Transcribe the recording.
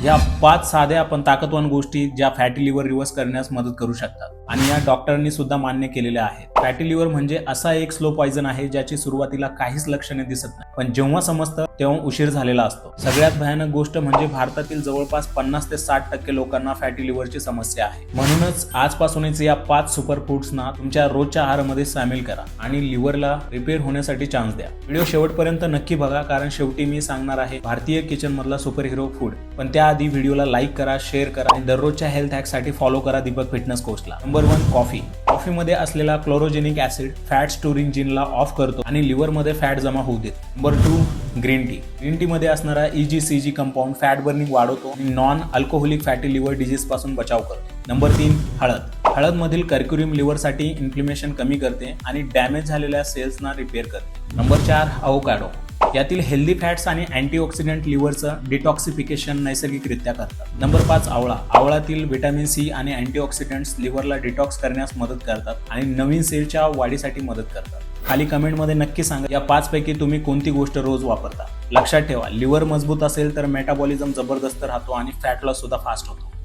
ह्या 5 साध्या पण ताकदवान गोष्टी ज्या फॅटी लिव्हर रिव्हर्स करण्यास मदत करू शकतात आणि या डॉक्टरांनी सुद्धा मान्य केलेल्या आहेत। फॅटी लिव्हर म्हणजे असा एक स्लो पॉइझन आहे ज्याची सुरुवातीला काहीच लक्षणे दिसत नाही, पण जेव्हा समजतं तेव्हा उशीर झालेला असतो। सगळ्यात भयानक गोष्ट म्हणजे भारतातील जवळपास 50 ते 60% लोकांना फॅटी लिव्हरची समस्या आहे। म्हणूनच आजपासूनच या 5 सुपर फूड्सना तुमच्या रोजच्या आहारामध्ये सामील करा आणि लिव्हरला रिपेअर होण्यासाठी चान्स द्या। व्हिडिओ शेवटपर्यंत नक्की बघा, कारण शेवटी मी सांगणार आहे भारतीय किचन मधला सुपर हिरो फूड। पण त्याआधी व्हिडिओला लाईक करा, शेअर करा आणि दररोजच्या हेल्थ हॅकसाठी फॉलो करा दीपक फिटनेस कोचला। Number 1, coffee. कॉफीमध्ये असलेला क्लोरोजेनिक ऍसिड फॅट स्टोरिंग जीनला ऑफ करतो आणि लिव्हरमध्ये फॅट जमा होऊ देतो। Number 2, green tea. Green tea मध्ये असणारा EGCG कंपाऊंड फॅट बर्निंग वाढवतो आणि non alcoholic fatty liver disease पासून बचाव करतो। नंबर 3, हळद। हळद मधील कर्क्युरियम लिव्हरसाठी इन्फ्लेमेशन कमी करते आणि डॅमेज झालेल्या सेल्सना रिपेअर करते। Number 4, avocado. यातील हेल्दी फॅट्स आणि अँटीऑक्सिडंट लिव्हरचं डिटॉक्सिफिकेशन नैसर्गिकरित्या करतात। नंबर 5, आवळा। आवळातील व्हिटॅमिन सी आणि अँटीऑक्सिडंट्स लिव्हरला डिटॉक्स करण्यास मदत करतात आणि नवीन सेलच्या वाढीसाठी मदत करतात। खाली कमेंटमध्ये नक्की सांगा या 5 पैकी तुम्ही कोणती गोष्ट रोज वापरता। लक्षात ठेवा, लिव्हर मजबूत असेल तर मेटाबॉलिझम जबरदस्त राहतो आणि फॅट लॉस सुद्धा फास्ट होतो।